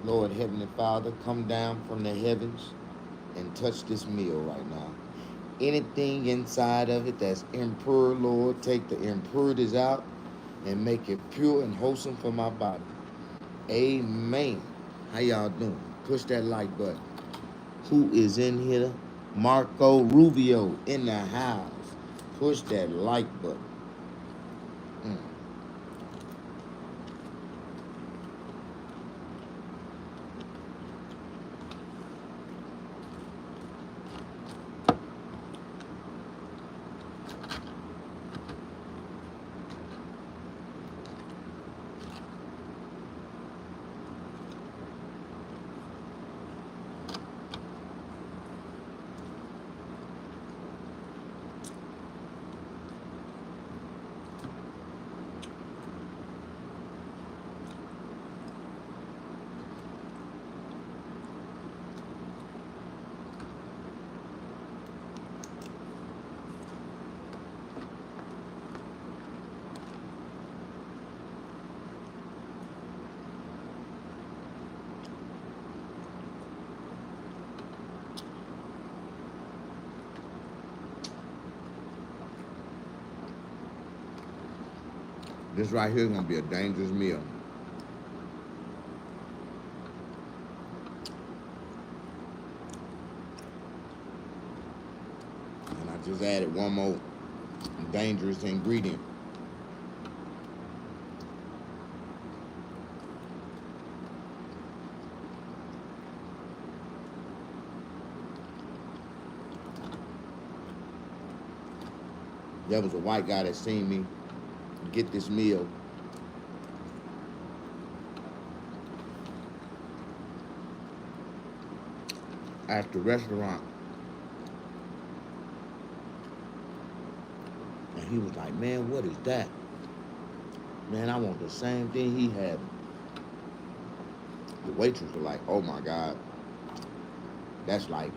Lord Heavenly Father, come down from the heavens and touch this meal right now. Anything inside of it that's impure, Lord, take the impurities out and make it pure and wholesome for my body. Amen. How y'all doing? Push that like button. Who is in here? Marco Rubio in the house. Push that like button. Mm. This right here is gonna be a dangerous meal. And I just added one more dangerous ingredient. There was a white guy that seen me get this meal at the restaurant. And he was like, man, what is that? Man, I want the same thing he had. The waitress was like, oh my God, that's like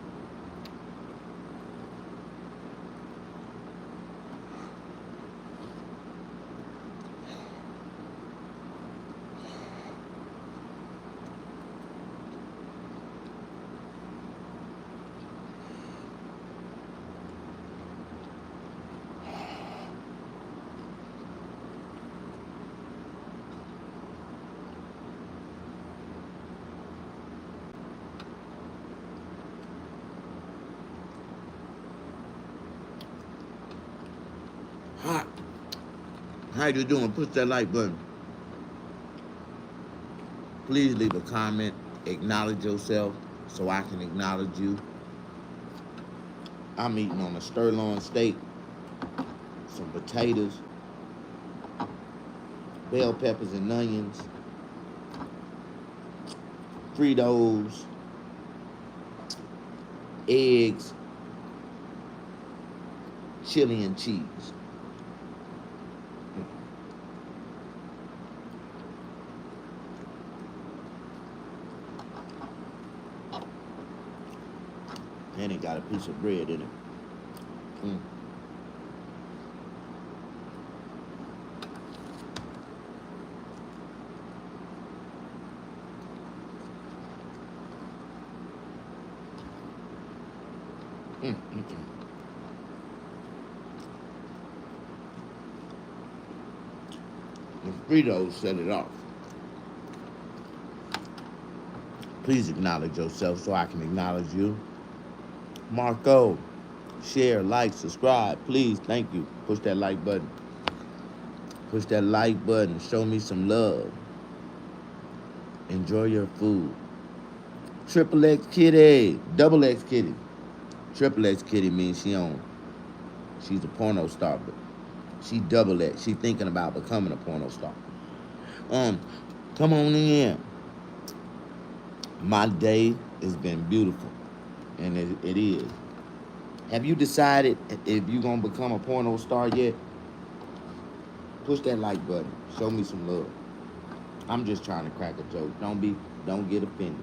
hot. How you doing? Push that like button. Please leave a comment. Acknowledge yourself so I can acknowledge you. I'm eating on a sirloin steak, some potatoes, bell peppers and onions, Fritos, eggs, chili and cheese. And it got a piece of bread in it. Mm. The Fritos set it off. Please acknowledge yourself so I can acknowledge you. Marco, share, like, subscribe, please. Thank you. Push that like button. Push that like button. Show me some love. Enjoy your food. Triple X Kitty. Double X Kitty. Triple X Kitty means she's a porno star, but she double X. She thinking about becoming a porno star. Come on in. My day has been beautiful. And it is. Have you decided if you're gonna become a porno star yet? Push that like button. Show me some love. I'm just trying to crack a joke. Don't get offended.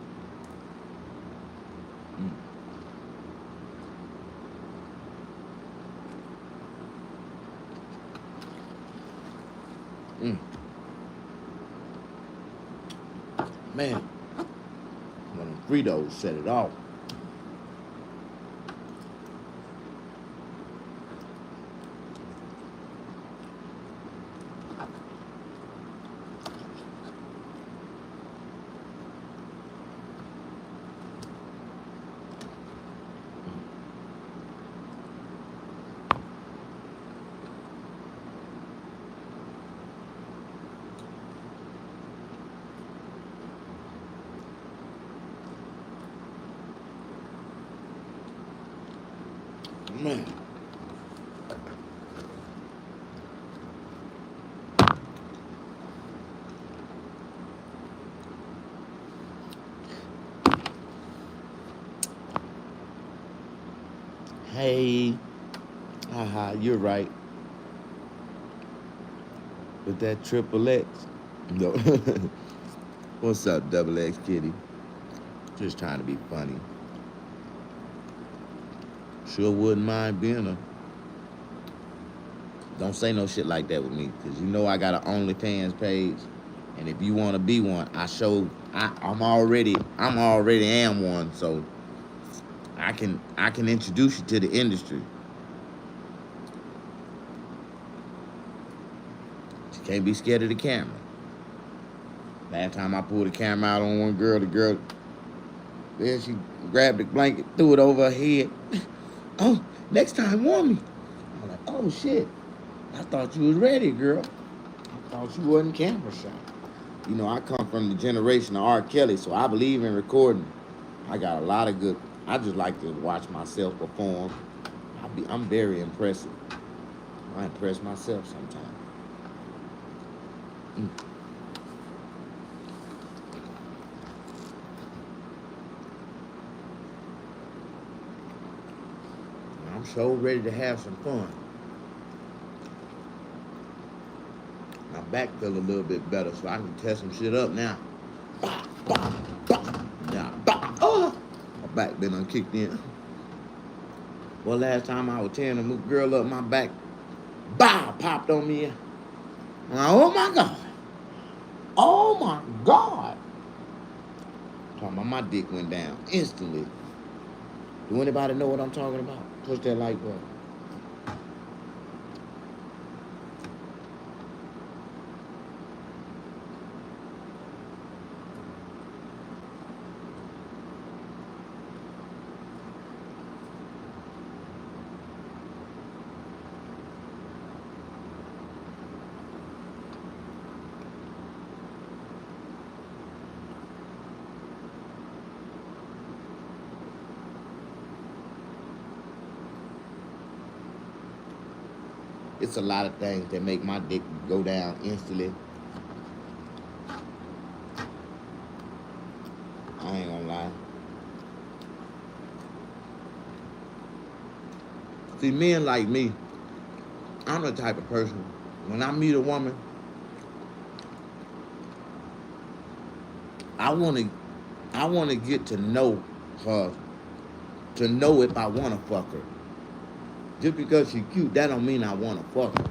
Man, Fritos set it off. Man. Hey, haha, you're right. With that triple X. No. What's up, double X kitty? Just trying to be funny. Sure wouldn't mind being a. Don't say no shit like that with me, cause you know I got an OnlyFans page, and if you want to be one, I'm already am one, so I can introduce you to the industry. You can't be scared of the camera. Last time I pulled the camera out on one girl, the girl, then she grabbed the blanket, threw it over her head. Oh, next time warn me. I'm like, oh shit. I thought you was ready, girl. I thought you wasn't camera shy. You know, I come from the generation of R. Kelly, so I believe in recording. I got a lot of good. I just like to watch myself perform. I'm very impressive. I impress myself sometimes. I'm so ready to have some fun. My back feel a little bit better, so I can test some shit up now. Bah, bah, bah. Nah, bah. Oh, my back been unkicked in. Well, last time I was tearing a girl up, my back, bah, popped on me. I'm like, oh my God. Oh my God. Talking about my dick went down instantly. Do anybody know what I'm talking about? Push that like button. It's a lot of things that make my dick go down instantly. I ain't gonna lie. See, men like me, I'm the type of person, when I meet a woman, I wanna get to know her, to know if I wanna fuck her. Just because she's cute, that don't mean I wanna fuck her.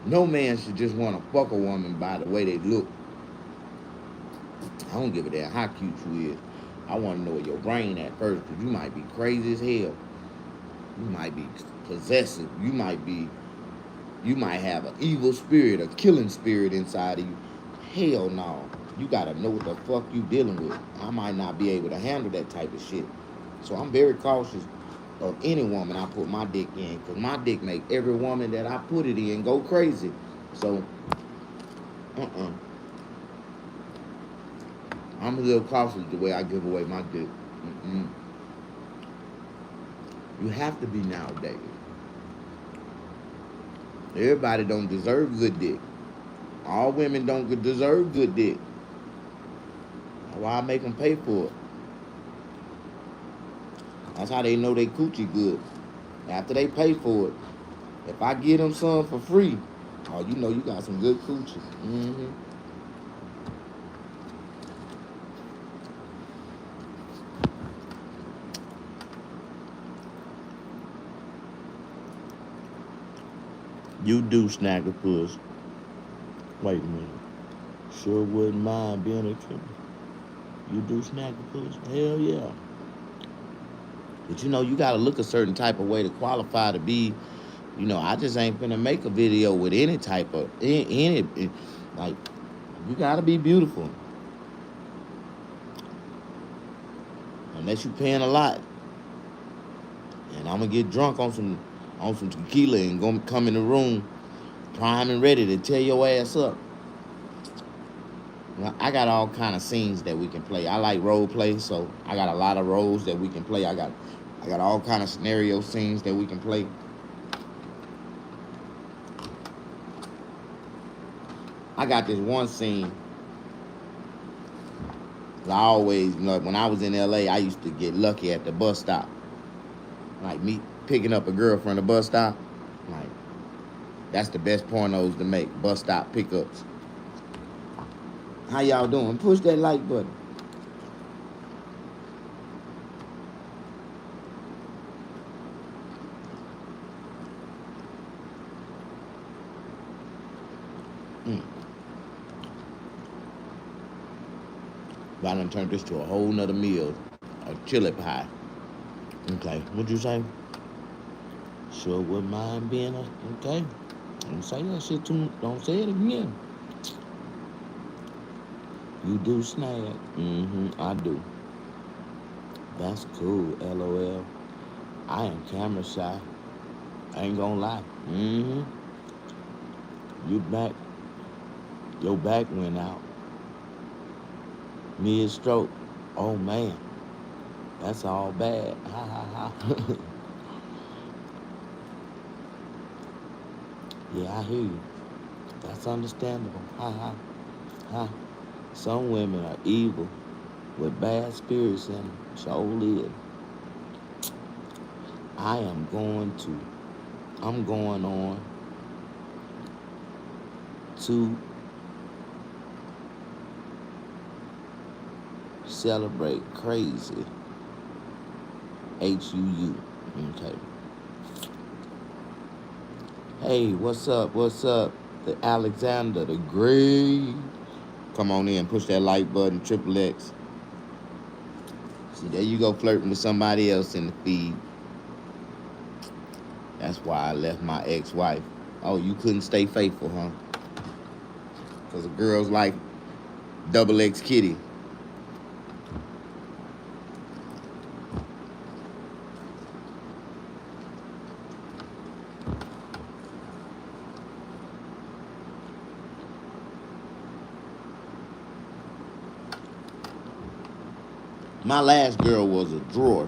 No man should just wanna fuck a woman by the way they look. I don't give a damn how cute you is. I wanna know your brain at first, because you might be crazy as hell. You might be possessive. You might have an evil spirit, a killing spirit inside of you. Hell no. You gotta know what the fuck you dealing with. I might not be able to handle that type of shit. So I'm very cautious of any woman I put my dick in, because my dick make every woman that I put it in go crazy. So, I'm a little cautious the way I give away my dick. You have to be nowadays. Everybody don't deserve good dick. All women don't deserve good dick. Why I make them pay for it? That's how they know they coochie good. After they pay for it. If I give them some for free, oh, you know you got some good coochie. You do snack a puss. Wait a minute. Sure wouldn't mind being a kid. You do snack the pussy? Hell yeah. But you know, you gotta look a certain type of way to qualify to be. You know, I just ain't finna make a video with any type of like. You gotta be beautiful, unless you paying a lot. And I'm gonna get drunk on some tequila and gonna come in the room prime and ready to tear your ass up. I got all kind of scenes that we can play. I like role play, so I got a lot of roles that we can play. I got all kind of scenario scenes that we can play. I got this one scene. I always, when I was in LA, I used to get lucky at the bus stop. Like me picking up a girl from the bus stop. Like, that's the best pornos to make. Bus stop pickups. How y'all doing? Push that like button. But I done turned this to a whole nother meal. A chili pie. Okay, what'd you say? Sure wouldn't mind being okay. Don't say that shit too much. Don't say it again. You do snag. I do. That's cool, LOL. I am camera shy. I ain't gonna lie. You back. Your back went out. Mid-stroke. Oh, man. That's all bad. Ha, ha, ha. Yeah, I hear you. That's understandable. Ha, ha, ha. Some women are evil with bad spirits in them. So I'm going on to celebrate crazy. HUU. Okay. Hey, what's up? What's up? The Alexander the Great. Come on in, push that like button, XXX. See, there you go, flirting with somebody else in the feed. That's why I left my ex-wife. Oh, you couldn't stay faithful, huh? Because the girls like XX Kitty. My last girl was a dwarf.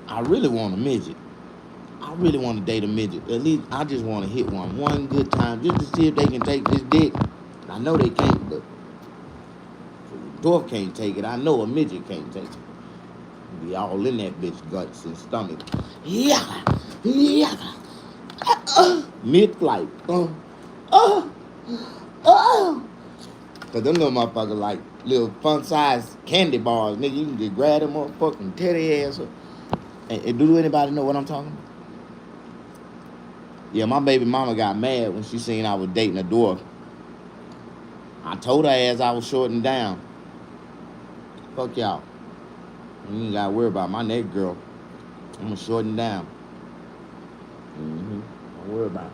I really want a midget. I really want to date a midget. At least I just want to hit one good time just to see if they can take this dick. I know they can't, but a dwarf can't take it. I know a midget can't take it. Be all in that bitch guts and stomach. Yeah, mid-flight. Cause them little motherfuckers like little fun-sized candy bars, nigga. You can just grab them motherfucking teddy ass up. And do anybody know what I'm talking about? Yeah, my baby mama got mad when she seen I was dating a dwarf. I told her ass I was shorting down. Fuck y'all. You ain't gotta worry about my next girl. I'm gonna shorten down. Don't worry about it.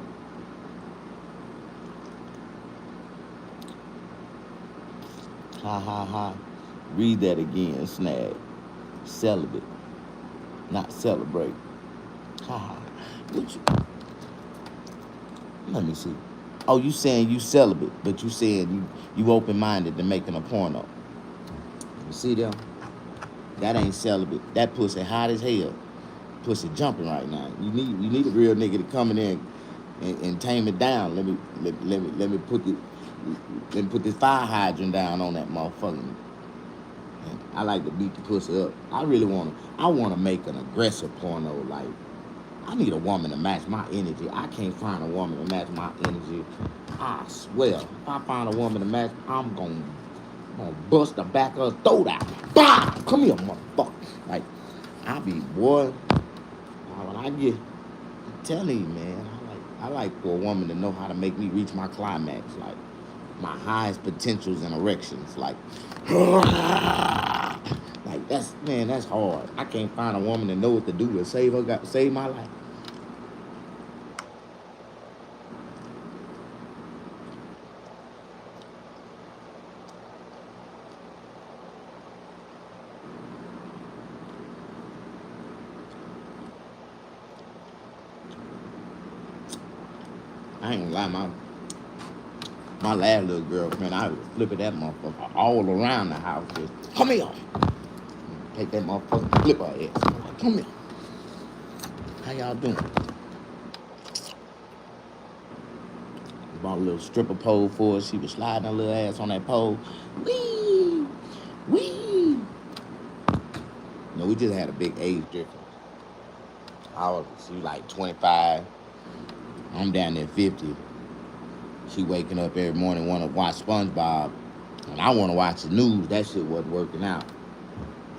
Ha ha ha. Read that again, snag. Celibate. Not celebrate. Ha ha. Let me see. Oh, you saying you celibate, but you saying you open-minded to making a porno. You see them? That ain't celibate. That pussy hot as hell. Pussy jumping right now. You need a real nigga to come in there and tame it down. Let me put this fire hydrant down on that motherfucker. I like to beat the pussy up. I want to make an aggressive porno. Like, I need a woman to match my energy. I can't find a woman to match my energy. I swear, if I find a woman to match, I'm gonna bust the back of her throat out. Bah! Come here, motherfucker. Like, I be, boy, when I get, I'm telling you, man, I like for a woman to know how to make me reach my climax, like my highest potentials and erections. Like that's man, that's hard. I can't find a woman to know what to do to save my life. I ain't gonna lie, my last little girlfriend, I was flipping that motherfucker all around the house. Just, come here. Take that motherfucker, flip her ass. I'm like, come here. How y'all doing? Bought a little stripper pole for her. She was sliding her little ass on that pole. Wee! Wee! No, we just had a big age difference. She was like 25. I'm down there 50. She waking up every morning want to watch SpongeBob. And I want to watch the news. That shit wasn't working out.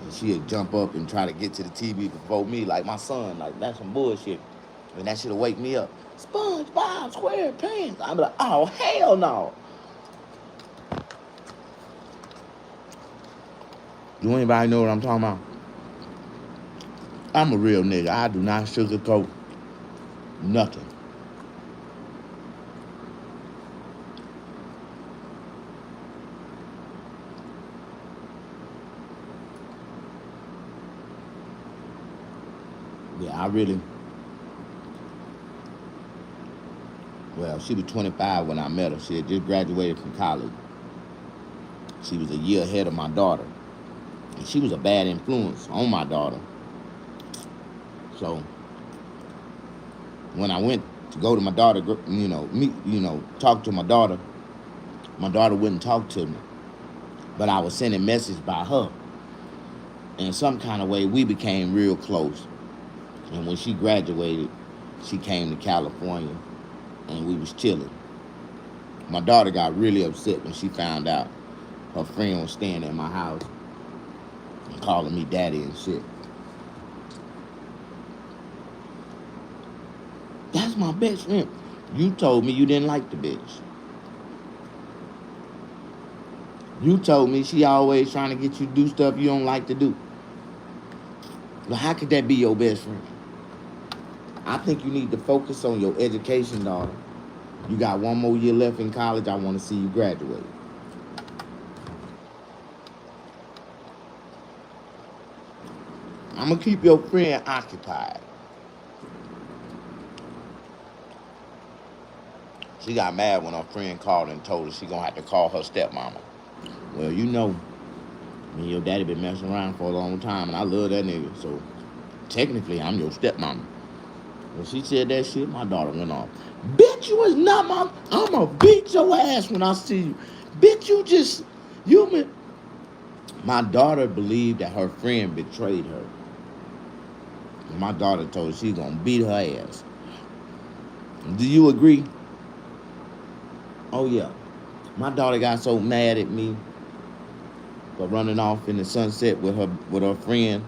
And she'd jump up and try to get to the TV before me, like my son. Like, that's some bullshit. And that shit'll wake me up. SpongeBob SquarePants. I'm like, oh, hell no. Do anybody know what I'm talking about? I'm a real nigga. I do not sugarcoat nothing. Yeah, well, she was 25 when I met her. She had just graduated from college. She was a year ahead of my daughter. And she was a bad influence on my daughter. So when I went to go to my daughter, talk to my daughter wouldn't talk to me. But I was sending messages by her. In some kind of way, we became real close. And when she graduated, she came to California, and we was chilling. My daughter got really upset when she found out her friend was staying at my house and calling me daddy and shit. That's my best friend. You told me you didn't like the bitch. You told me she always trying to get you to do stuff you don't like to do. Well, how could that be your best friend? I think you need to focus on your education, daughter. You got one more year left in college. I want to see you graduate. I'm going to keep your friend occupied. She got mad when her friend called and told her she going to have to call her stepmama. Well, you know, me and your daddy been messing around for a long time, and I love that nigga. So, technically, I'm your stepmama. When she said that shit, my daughter went off. Bitch, you is not my... I'm going to beat your ass when I see you. Bitch, My daughter believed that her friend betrayed her. And my daughter told her she's going to beat her ass. Do you agree? Oh, yeah. My daughter got so mad at me for running off in the sunset with her friend.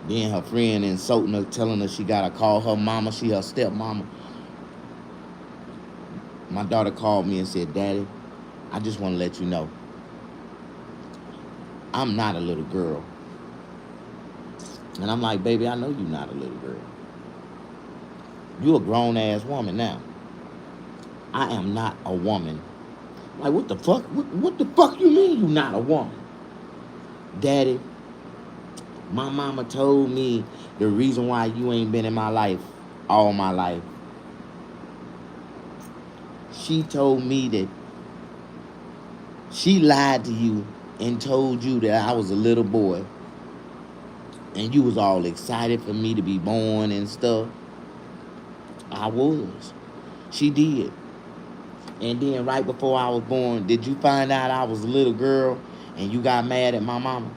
Then her friend insulting her, telling her she gotta call her mama, she her stepmama. My daughter called me and said, Daddy, I just want to let you know, I'm not a little girl. And I'm like, baby, I know you're not a little girl. You a grown-ass woman now. I am not a woman. Like, what the fuck? What the fuck you mean you not a woman? Daddy, my mama told me the reason why you ain't been in my life all my life. She told me that she lied to you and told you that I was a little boy. And you was all excited for me to be born and stuff. I was. She did. And then right before I was born, did you find out I was a little girl and you got mad at my mama?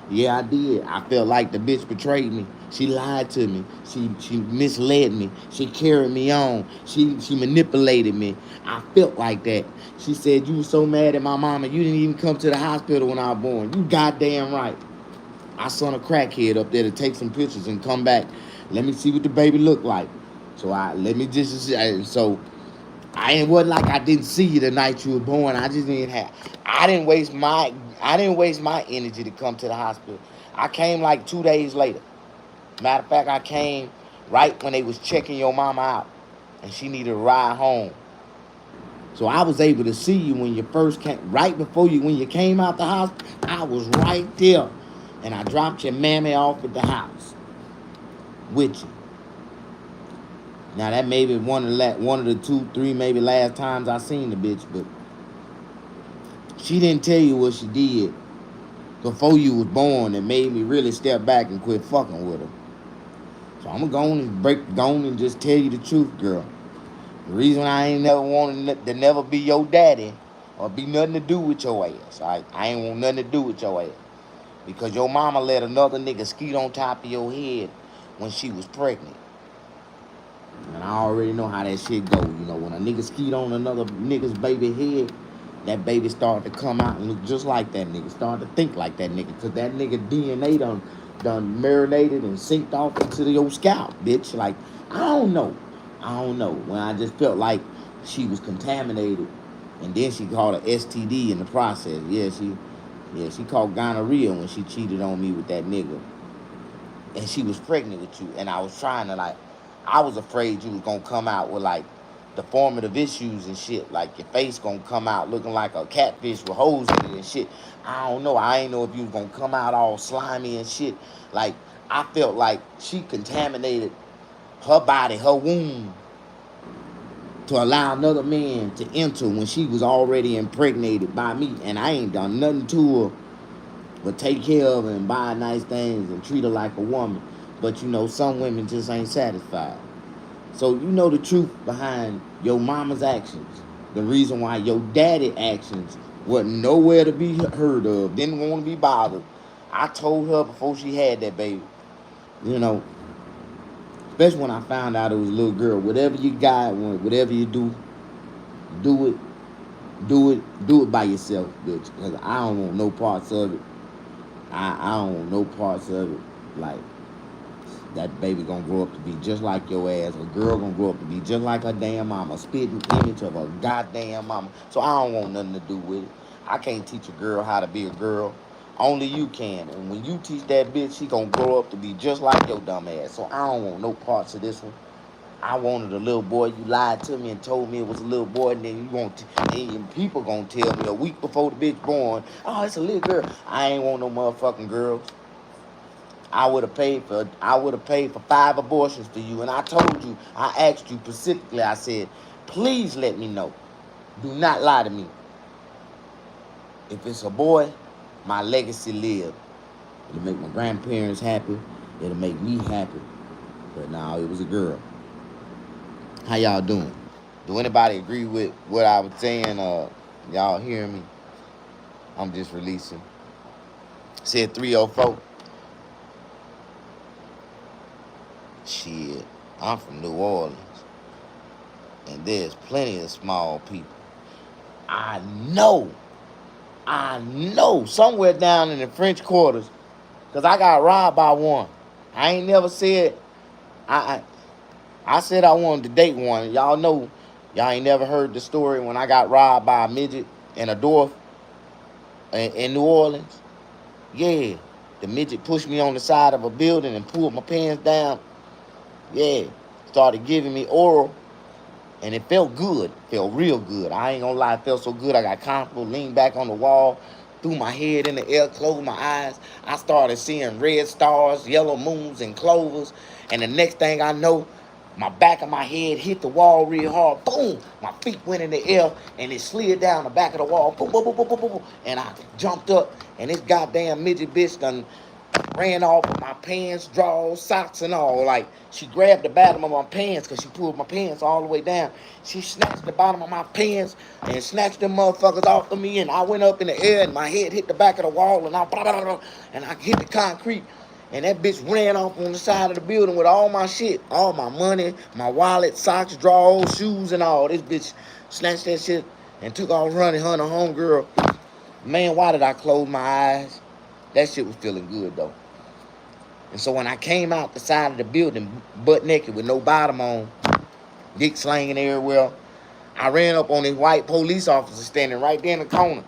Yeah, I did. I felt like the bitch betrayed me. She lied to me. She misled me. She carried me on. She manipulated me. I felt like that. She said, you were so mad at my mama, you didn't even come to the hospital when I was born. You goddamn right. I sent a crackhead up there to take some pictures and come back Let me see what the baby look like. So so I wasn't like I didn't see you the night you were born. I just didn't have. I didn't waste my energy to come to the hospital. I came like 2 days later. Matter of fact, I came right when they was checking your mama out, and she needed a ride home. So I was able to see you when you first came, right before you, when you came out the hospital. I was right there, and I dropped your mammy off at the house with you. Now that may be one of the 2, 3, maybe last times I seen the bitch, but she didn't tell you what she did before you was born that made me really step back and quit fucking with her. So I'm gonna go on and just tell you the truth, girl. The reason I ain't never wanted to never be your daddy or be nothing to do with your ass. I ain't want nothing to do with your ass. Because your mama let another nigga skeet on top of your head when she was pregnant. And I already know how that shit go. You know, when a nigga skeet on another nigga's baby head, that baby start to come out and look just like that nigga. Start to think like that nigga. Because that nigga DNA done marinated and synced off into your scalp, bitch. Like, I don't know. When I just felt like she was contaminated. And then she caught an STD in the process. She caught gonorrhea when she cheated on me with that nigga. And she was pregnant with you. And I was trying to, I was afraid you was going to come out with, deformative issues and shit. Like, your face going to come out looking like a catfish with holes in it and shit. I don't know. I ain't know if you was going to come out all slimy and shit. Like, I felt like she contaminated her body, her womb, to allow another man to enter when she was already impregnated by me. And I ain't done nothing to her but take care of her and buy nice things and treat her like a woman. But, some women just ain't satisfied. So you know the truth behind your mama's actions. The reason why your daddy actions wasn't nowhere to be heard of. Didn't want to be bothered. I told her before she had that baby. Especially when I found out it was a little girl. Whatever you got, whatever you do it. Do it by yourself, bitch. Because I don't want no parts of it. I don't want no parts of it. Like, that baby gonna grow up to be just like your ass. A girl gonna grow up to be just like her damn mama. Spitting image of a goddamn mama. So I don't want nothing to do with it. I can't teach a girl how to be a girl. Only you can. And when you teach that bitch, she gonna grow up to be just like your dumb ass. So I don't want no parts of this one. I wanted a little boy. You lied to me and told me it was a little boy, and then and people gonna tell me a week before the bitch born, oh, it's a little girl. I ain't want no motherfucking girls. I would have paid for 5 abortions for you. And I told you, I asked you specifically, I said, please let me know. Do not lie to me. If it's a boy, my legacy live. It'll make my grandparents happy. It'll make me happy. But now it was a girl. How y'all doing? Do anybody agree with what I was saying? Y'all hearing me? I'm just releasing. Said 304. Shit, I'm from New Orleans, and there's plenty of small people. I know, somewhere down in the French Quarters, because I got robbed by one. I ain't never said, I said I wanted to date one. Y'all know, y'all ain't never heard the story when I got robbed by a midget and a dwarf in New Orleans. Yeah, the midget pushed me on the side of a building and pulled my pants down. Yeah, started giving me oral, and it felt good. Felt real good. I ain't gonna lie, it felt so good. I got comfortable, leaned back on the wall, threw my head in the air, closed my eyes. I started seeing red stars, yellow moons, and clovers. And the next thing I know, my back of my head hit the wall real hard. Boom! My feet went in the air, and it slid down the back of the wall. Boom, boom, boom, boom, boom, boom. And I jumped up, and this goddamn midget bitch done ran off with my pants, drawers, socks, and all. Like, she grabbed the bottom of my pants because she pulled my pants all the way down. She snatched the bottom of my pants and snatched them motherfuckers off of me, and I went up in the air, and my head hit the back of the wall, and I hit the concrete. And that bitch ran off on the side of the building with all my shit, all my money, my wallet, socks, drawers, shoes, and all. This bitch snatched that shit and took off running, her and her homegirl. Man, why did I close my eyes? That shit was feeling good, though. And so when I came out the side of the building, butt naked with no bottom on, dick slanging everywhere, I ran up on this white police officer standing right there in the corner.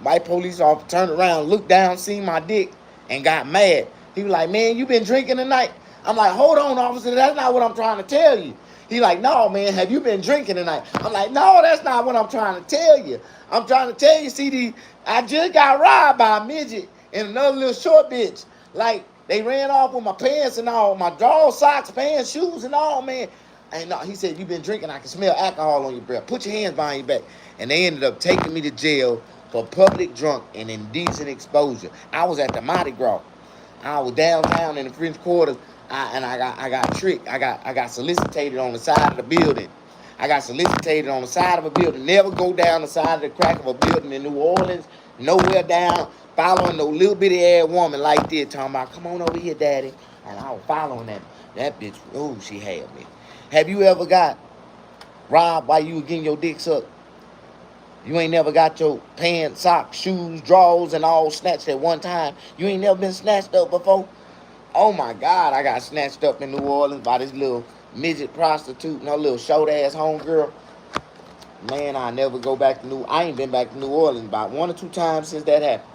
White police officer turned around, looked down, seen my dick, and got mad. He was like, man, you been drinking tonight? I'm like, hold on, officer, that's not what I'm trying to tell you. He like, no, man, have you been drinking tonight? I'm like, no, that's not what I'm trying to tell you. I'm trying to tell you, CD, I just got robbed by a midget and another little short bitch. Like, they ran off with my pants and all, my drawers, socks, pants, shoes, and all, man. And he said, you been drinking, I can smell alcohol on your breath. Put your hands behind your back. And they ended up taking me to jail for public drunk and indecent exposure. I was at the Mardi Gras. I was downtown in the French Quarter, I got tricked. I got solicited on the side of the building. I got solicited on the side of a building. Never go down the side of the crack of a building in New Orleans. Nowhere down, following no little bitty ass woman like this, talking about, come on over here, daddy. And I was following that bitch. Oh, she had me. Have you ever got robbed while you were getting your dick sucked? You ain't never got your pants, socks, shoes, drawers, and all snatched at one time. You ain't never been snatched up before? Oh my God, I got snatched up in New Orleans by this little midget prostitute and her little short-ass homegirl. Man, I never go back to I ain't been back to New Orleans about 1 or 2 times since that happened.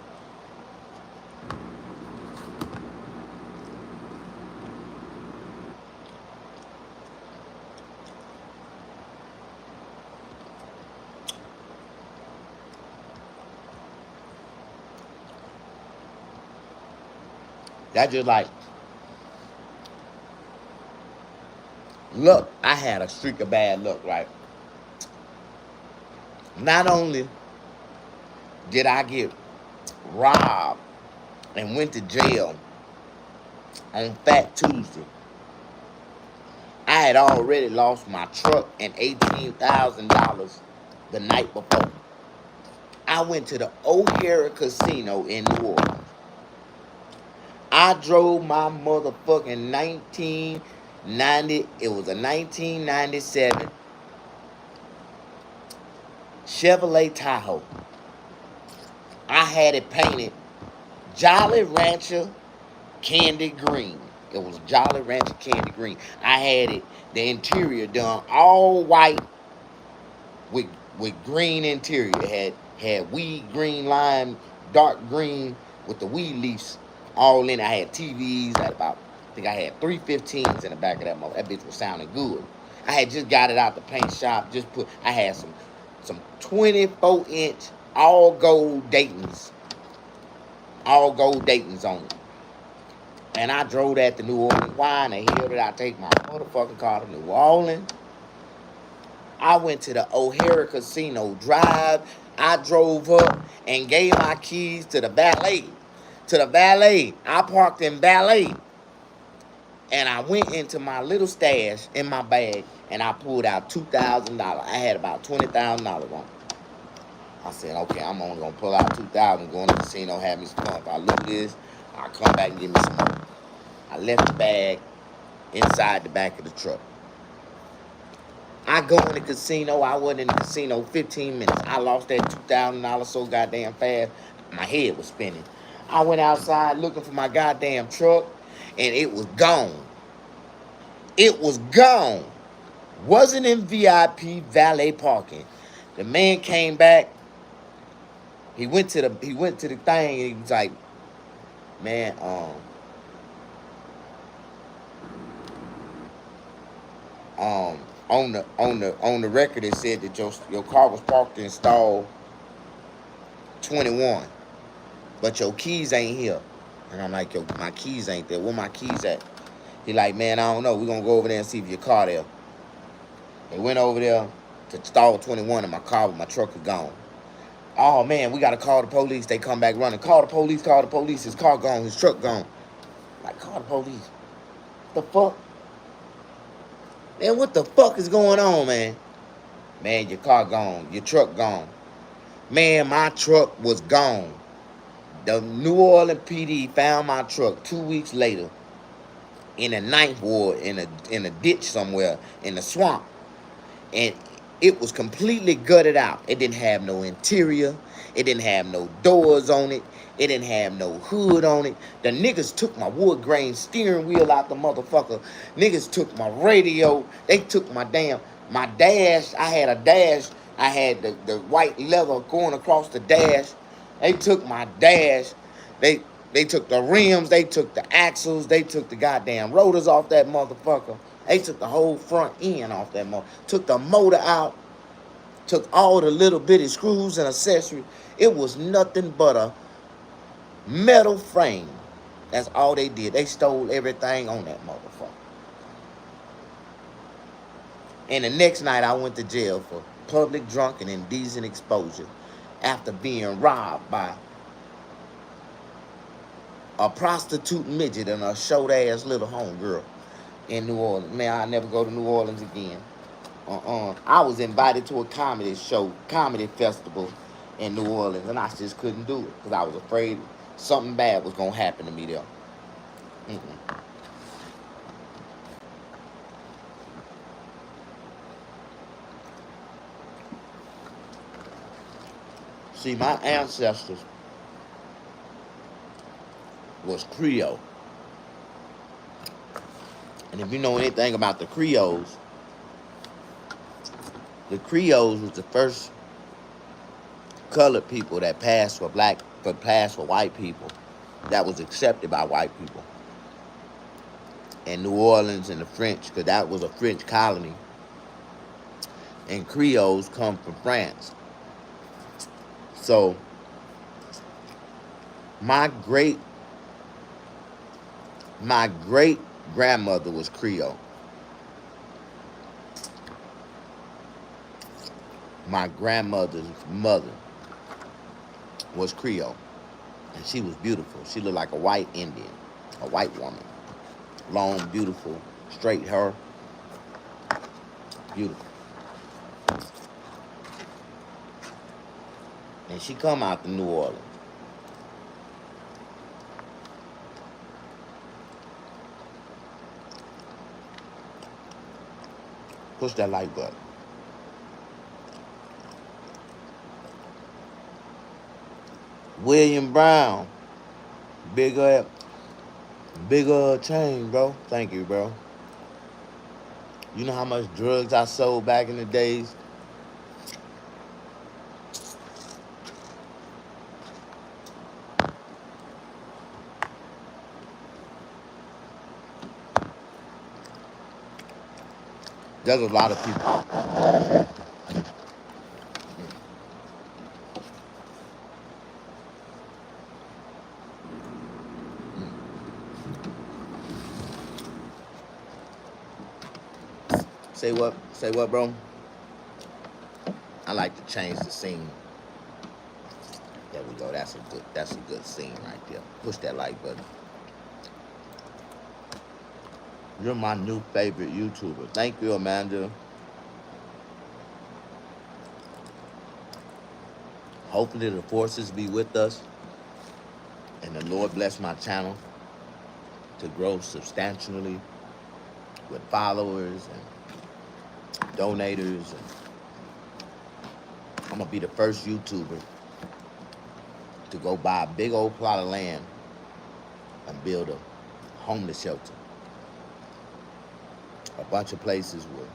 That just like, look, I had a streak of bad luck, right? Not only did I get robbed and went to jail on Fat Tuesday, I had already lost my truck and $18,000 the night before. I went to the O'Hara Casino in New Orleans. I drove my motherfucking 1990, it was a 1997 Chevrolet Tahoe. I had it painted Jolly Rancher Candy Green. It was Jolly Rancher Candy Green. I had it, the interior done all white with green interior. It had weed green lime, dark green with the weed leaves all in. I had TVs. I think I had 315s in the back of that mother. That bitch was sounding good. I had just got it out the paint shop. I had some 24-inch all gold Daytons. All gold Daytons on it. And I drove that to New Orleans. Why in the hell did I take my motherfucking car to New Orleans? I went to the O'Hara Casino Drive. I drove up and gave my keys to the valet. I parked in valet. And I went into my little stash in my bag and I pulled out $2,000. I had about $20,000 on it. I said, okay, I'm only gonna pull out $2,000, go in the casino, have me some fun. If I look this, I'll come back and give me some more. I left the bag inside the back of the truck. I go in the casino. I wasn't in the casino 15 minutes. I lost that $2,000 so goddamn fast. My head was spinning. I went outside looking for my goddamn truck, and it was gone. It was gone. Wasn't in VIP valet parking. The man came back. He went to the thing, and he was like, man, on the record it said that your car was parked in stall 21, but your keys ain't here. And I'm like, yo, my keys ain't there. Where my keys at? He like, man, I don't know. We're gonna go over there and see if your car there. They went over there to stall 21, and my truck was gone. Oh man, we gotta call the police. They come back running. Call the police. His car gone. His truck gone. Like, call the police. The fuck? Man, what the fuck is going on, man? Man, your car gone. Your truck gone. Man, my truck was gone. The New Orleans PD found my truck 2 weeks later in a ninth ward in a ditch somewhere in the swamp. And It was completely gutted out. It didn't have no interior. It didn't have no doors on it. It didn't have no hood on it. The niggas took my wood grain steering wheel out the motherfucker. Niggas took my radio. They took my dash. I had a dash. I had the white leather going across the dash. They took my dash. They took the rims. They took the axles. They took the goddamn rotors off that motherfucker. They took the whole front end off that motor. Took the motor out. Took all the little bitty screws and accessories. It was nothing but a metal frame. That's all they did. They stole everything on that motherfucker. And the next night I went to jail for public drunk and indecent exposure after being robbed by a prostitute midget and a short ass little homegirl in New Orleans. Man, I'll never go to New Orleans again. I was invited to a comedy festival in New Orleans, and I just couldn't do it because I was afraid something bad was gonna happen to me there. See, my ancestors was Creole. And if you know anything about the Creoles was the first colored people that passed for white people, that was accepted by white people. And New Orleans and the French, because that was a French colony. And Creoles come from France. So my great grandmother was Creole. My grandmother's mother was Creole. And she was beautiful. She looked like a white Indian, a white woman. Long, beautiful, straight hair. Beautiful. And she come out to New Orleans. Push that like button. William Brown. Bigger chain, bro. Thank you, bro. You know how much drugs I sold back in the days? There's a lot of people. Say what? Say what, bro? I like to change the scene. There we go. That's a good scene right there. Push that like button. You're my new favorite YouTuber. Thank you, Amanda. Hopefully the forces be with us. And the Lord bless my channel to grow substantially with followers and donators. And I'm going to be the first YouTuber to go buy a big old plot of land and build a homeless shelter. A bunch of places where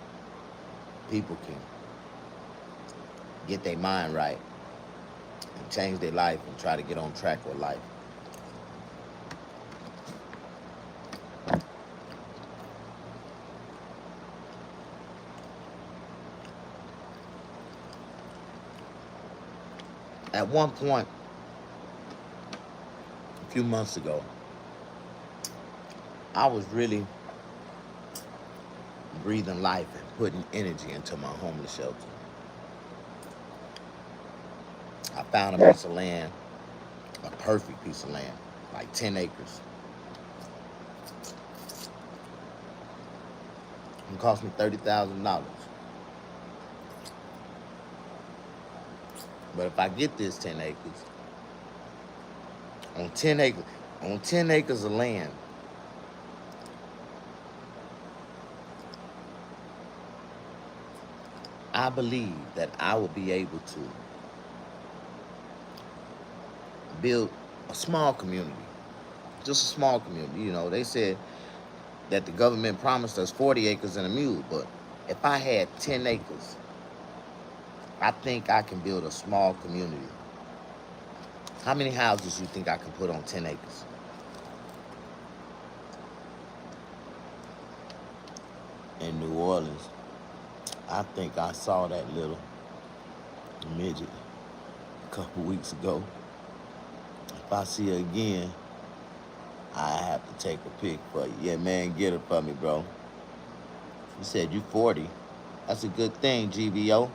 people can get their mind right and change their life and try to get on track with life. At one point, a few months ago, I was really breathing life and putting energy into my homeless shelter. I found a piece of land, a perfect piece of land, like 10 acres. It cost me $30,000. But if I get this 10 acres, on 10 acres of land, I believe that I will be able to build a small community, just a small community. You know, they said that the government promised us 40 acres and a mule, but if I had 10 acres, I think I can build a small community. How many houses you think I can put on 10 acres? In New Orleans, I think I saw that little midget a couple weeks ago. If I see her again, I have to take a pic for you. Yeah, man, get her for me, bro. You said you 40. That's a good thing, GBO.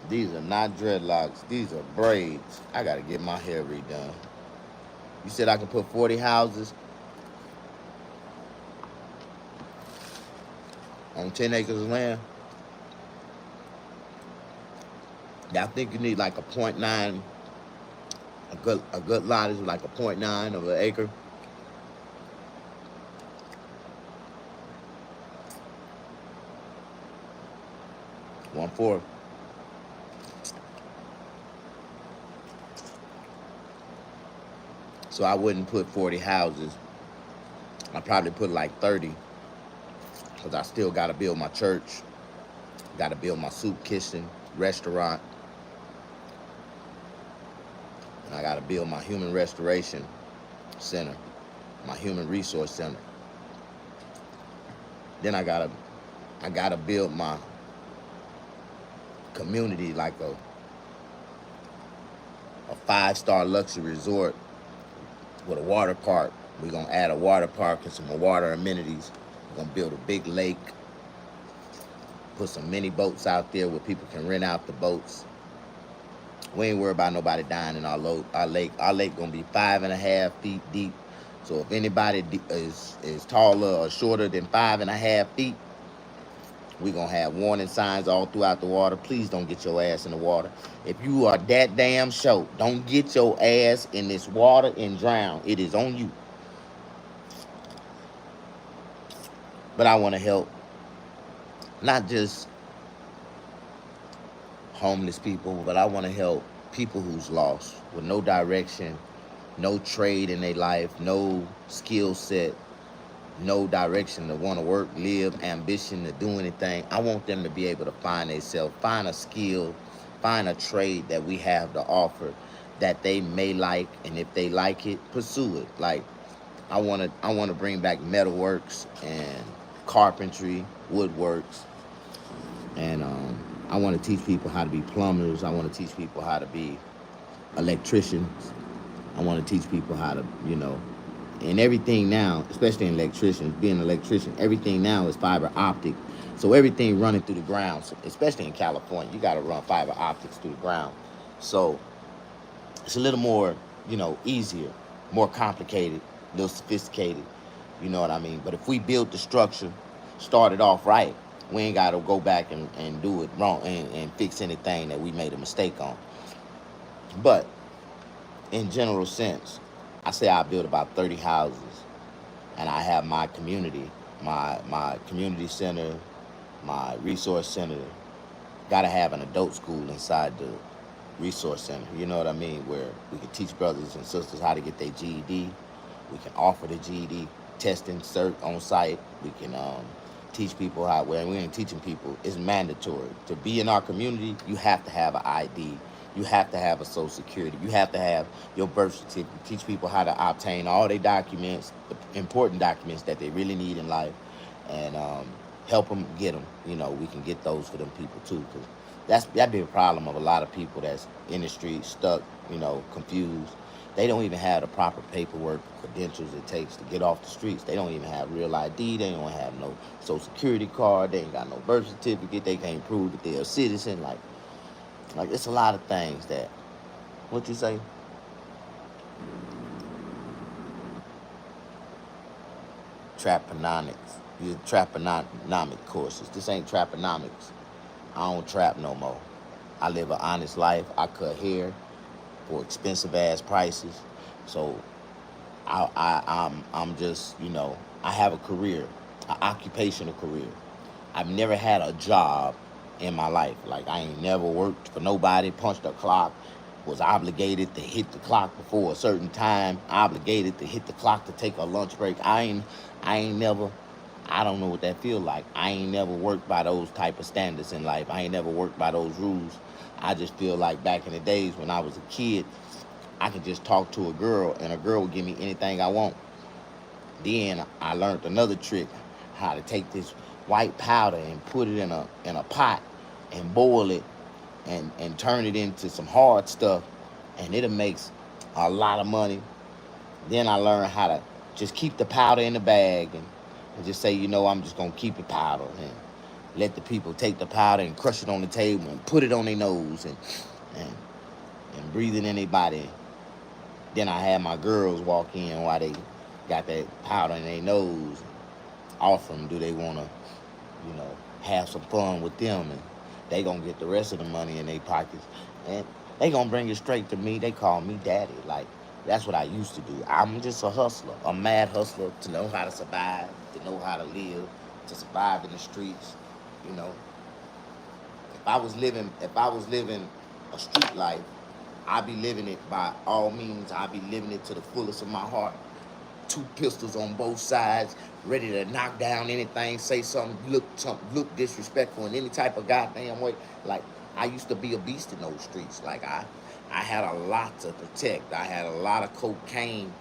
These are not dreadlocks. These are braids. I gotta get my hair redone. You said I can put 40 houses on 10 acres of land. Yeah, I think you need like a .9. A good lot is like a .9 of an acre. One-fourth. So I wouldn't put 40 houses. I'd probably put like 30. Because I still got to build my church. Got to build my soup kitchen, restaurant. And I got to build my human restoration center, my human resource center. Then I gotta build my community like a 5-star luxury resort with a water park. We're gonna add a water park and some water amenities. We're gonna build a big lake, put some mini boats out there where people can rent out the boats. We ain't worried about nobody dying in our lake. Our lake gonna be 5.5 feet deep. So if anybody is taller or shorter than 5.5 feet, we gonna have warning signs all throughout the water. Please don't get your ass in the water. If you are that damn short, don't get your ass in this water and drown. It is on you. But I want to help not just homeless people, but I want to help people who's lost with no direction, no trade in their life, no skill set, no direction to want to work, live, ambition to do anything. I want them to be able to find themselves, find a skill, find a trade that we have to offer that they may like, and if they like it, pursue it. Like I want to bring back metalworks and carpentry, woodworks, and I want to teach people how to be plumbers. I want to teach people how to be electricians. I want to teach people how to, and everything now, especially in electricians, being an electrician, everything now is fiber optic. So everything running through the ground, especially in California, you got to run fiber optics through the ground. So it's a little more, easier, more complicated, a little sophisticated, you know what I mean? But if we build the structure, start it off right, we ain't got to go back and do it wrong and fix anything that we made a mistake on. But in general sense, I say I build about 30 houses, and I have my community, my community center, my resource center. Got to have an adult school inside the resource center, you know what I mean, where we can teach brothers and sisters how to get their GED. We can offer the GED testing cert on site. We can teach people how, well, we ain't teaching people, it's mandatory. To be in our community, you have to have an ID. You have to have a social security. You have to have your birth certificate. Teach people how to obtain all their documents, the important documents that they really need in life, and help them get them. We can get those for them people too, because that'd be a problem of a lot of people that's in the street, stuck, confused. They don't even have the proper paperwork, credentials it takes to get off the streets. They don't even have real ID. They don't have no social security card. They ain't got no birth certificate. They can't prove that they're a citizen. Like it's a lot of things that, what you say? Traponomics. These are traponomic courses. This ain't traponomics. I don't trap no more. I live an honest life. I cut hair. for expensive ass prices. So I'm just, you know, I have a career, an occupational career. I've never had a job in my life. Like, I ain't never worked for nobody, punched a clock, was obligated to hit the clock before a certain time, obligated to hit the clock to take a lunch break. I ain't never, I don't know what that feel like. I ain't never worked by those type of standards in life. I ain't never worked by those rules. I just feel like back in the days when I was a kid, I could just talk to a girl and a girl would give me anything I want. Then I learned another trick, how to take this white powder and put it in a pot and boil it and turn it into some hard stuff, and it'll make a lot of money. Then I learned how to just keep the powder in the bag and just say, you know, I'm just gonna keep the powder and let the people take the powder and crush it on the table and put it on their nose and and breathe it in their body. Then I had my girls walk in while they got that powder in their nose, offer them, do they want to, you know, have some fun with them, and they gonna get the rest of the money in their pockets, and they gonna bring it straight to me. They call me daddy. Like, that's what I used to do. I'm just a hustler, a mad hustler, to know how to survive, to know how to live, to survive in the streets. You know, if I was living a street life, I'd be living it by all means. I'd be living it to the fullest of my heart. Two pistols on both sides, ready to knock down anything, say something, look disrespectful in any type of goddamn way. Like, I used to be a beast in those streets. Like, I had a lot to protect. I had a lot of cocaine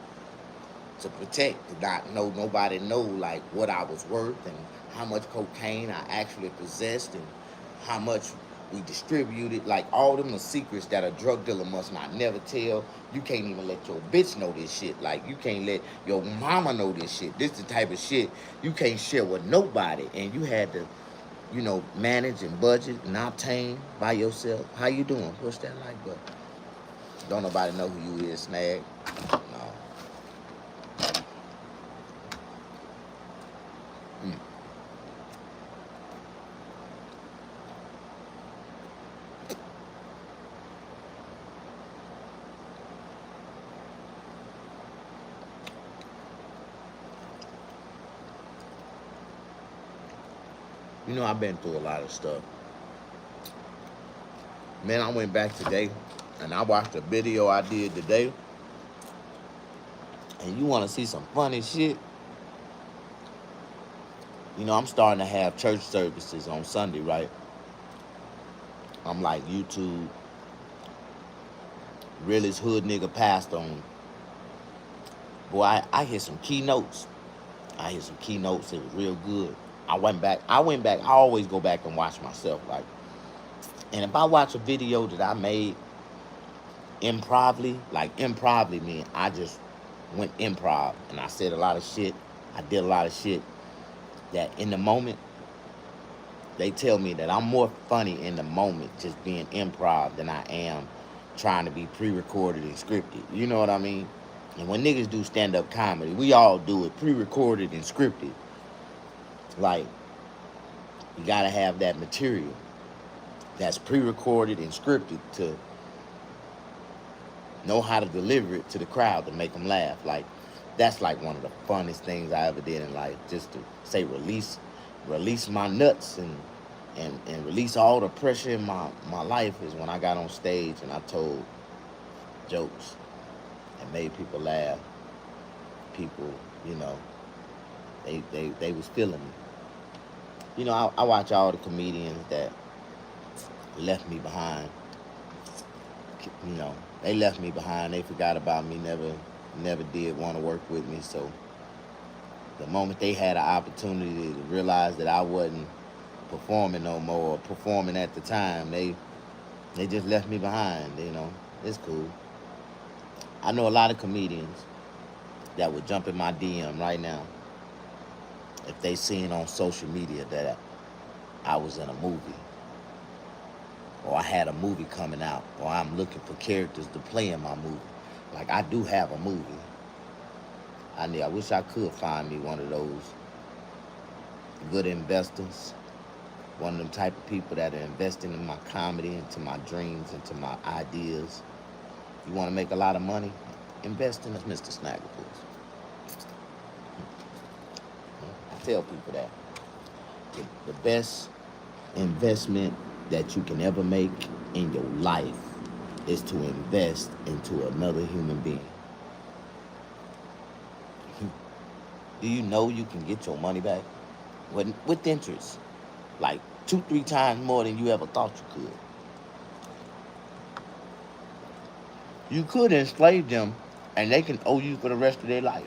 to protect, to not know nobody know like what I was worth and how much cocaine I actually possessed and how much we distributed. Like, all them are secrets that a drug dealer must not never tell. You can't even let your bitch know this shit. Like, you can't let your mama know this shit. This the type of shit you can't share with nobody. And you had to, you know, manage and budget and obtain by yourself. How you doing? What's that like? But don't nobody know who you is, Snag. No. Mm. You know, I've been through a lot of stuff. Man, I went back today and I watched a video I did today. And you want to see some funny shit? You know, I'm starting to have church services on Sunday, right? I'm like YouTube, realest hood nigga passed on. Boy, I hit some keynotes. I hit some keynotes. It was real good. I went back. I always go back and watch myself. Like, and if I watch a video that I made improvly, like improvly mean I just went improv and I said a lot of shit. I did a lot of shit that in the moment, they tell me that I'm more funny in the moment just being improv than I am trying to be pre-recorded and scripted. You know what I mean? And when niggas do stand-up comedy, we all do it pre-recorded and scripted. Like, you gotta have that material that's pre-recorded and scripted to know how to deliver it to the crowd to make them laugh. Like, that's like one of the funnest things I ever did in life. Just to say release my nuts and release all the pressure in my life is when I got on stage and I told jokes and made people laugh. People, you know, they was feeling me. You know, I watch all the comedians that left me behind. You know, they left me behind. They forgot about me. Never did want to work with me. So the moment they had an opportunity to realize that I wasn't performing no more, or performing at the time, they just left me behind. You know, it's cool. I know a lot of comedians that would jump in my DM right now if they seen on social media that I was in a movie, or I had a movie coming out, or I'm looking for characters to play in my movie. Like, I do have a movie. I wish I could find me one of those good investors, one of them type of people that are investing in my comedy, into my dreams, into my ideas. You want to make a lot of money? Invest in us, Mr. Snagger, I tell people that the best investment that you can ever make in your life is to invest into another human being. Do you know you can get your money back with interest? Like 2-3 times more than you ever thought you could. You could enslave them and they can owe you for the rest of their life.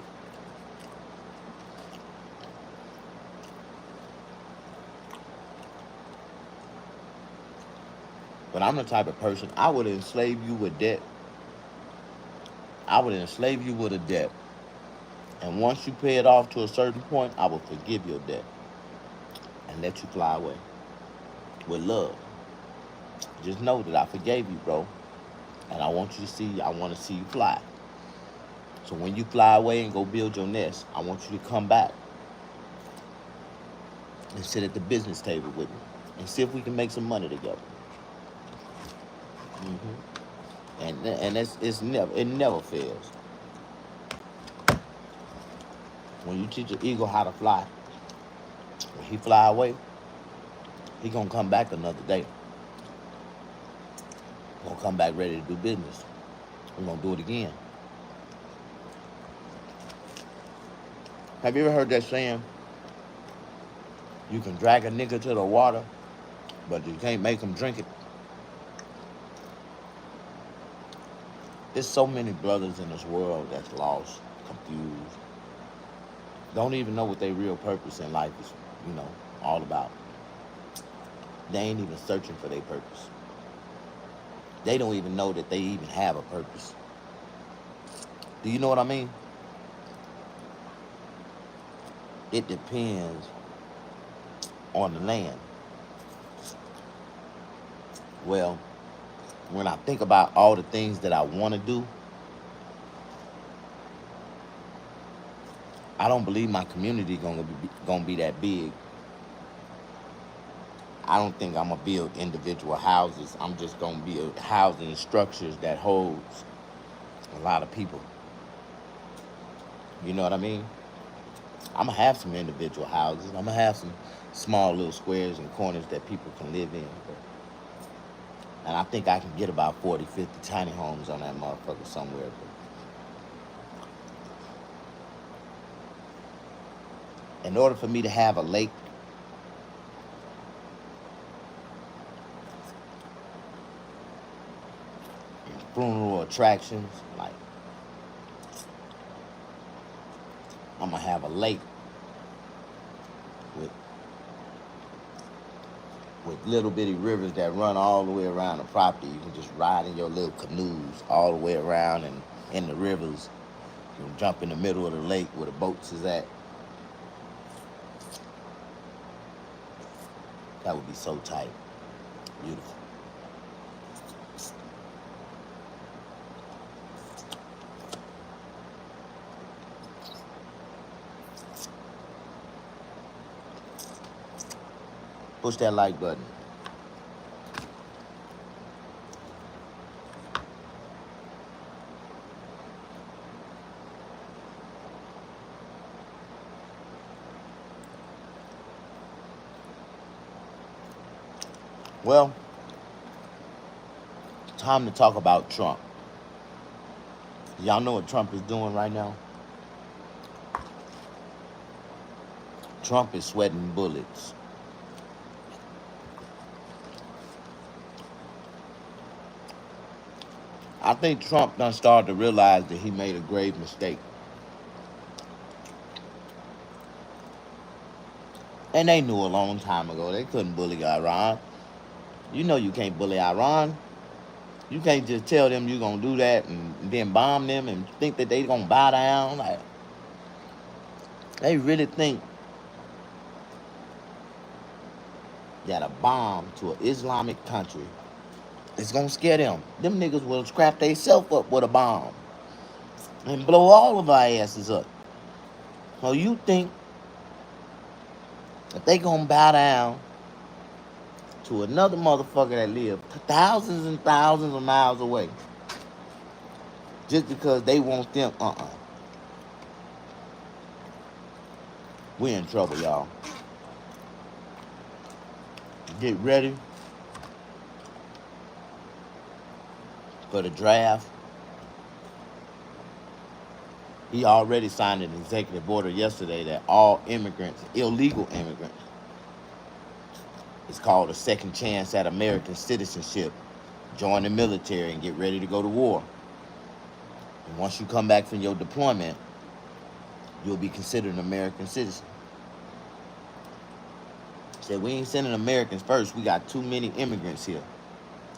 But I'm the type of person, I would enslave you with debt. I would enslave you with a debt. And once you pay it off to a certain point, I will forgive your debt and let you fly away with love. Just know that I forgave you, bro. And I want to see you fly. So when you fly away and go build your nest, I want you to come back and sit at the business table with me and see if we can make some money together. And it never fails. When you teach an eagle how to fly, when he fly away, he gonna come back another day. He gonna come back ready to do business. We're gonna do it again. Have you ever heard that saying? You can drag a nigga to the water, but you can't make him drink it. There's so many brothers in this world that's lost, confused, don't even know what their real purpose in life is, all about. They ain't even searching for their purpose. They don't even know that they even have a purpose. Do you know what I mean? It depends on the land. Well, when I think about all the things that I want to do, I don't believe my community gonna be that big. I don't think I'm gonna build individual houses. I'm just gonna build housing structures that holds a lot of people. You know what I mean? I'm gonna have some individual houses. I'm gonna have some small little squares and corners that people can live in. And I think I can get about 40, 50 tiny homes on that motherfucker somewhere. In order for me to have a lake, and funeral attractions, like, I'm gonna have a lake with little bitty rivers that run all the way around the property. You can just ride in your little canoes all the way around and in the rivers. You can jump in the middle of the lake where the boats is at. That would be so tight. Beautiful. Push that like button. Well, time to talk about Trump. Y'all know what Trump is doing right now? Trump is sweating bullets. I think Trump done started to realize that he made a grave mistake. And they knew a long time ago they couldn't bully Iran. You know you can't bully Iran. You can't just tell them you're going to do that and then bomb them and think that they going to bow down. Like, they really think that a bomb to an Islamic country is going to scare them. Them niggas will scrap themselves up with a bomb and blow all of our asses up. So you think that they going to bow down to another motherfucker that lives thousands and thousands of miles away Just because they want them, we're in trouble, y'all. Get ready for the draft. He already signed an executive order yesterday that all immigrants, illegal immigrants, it's called a second chance at American citizenship. Join the military and get ready to go to war. And once you come back from your deployment, you'll be considered an American citizen. Said, we ain't sending Americans first. We got too many immigrants here.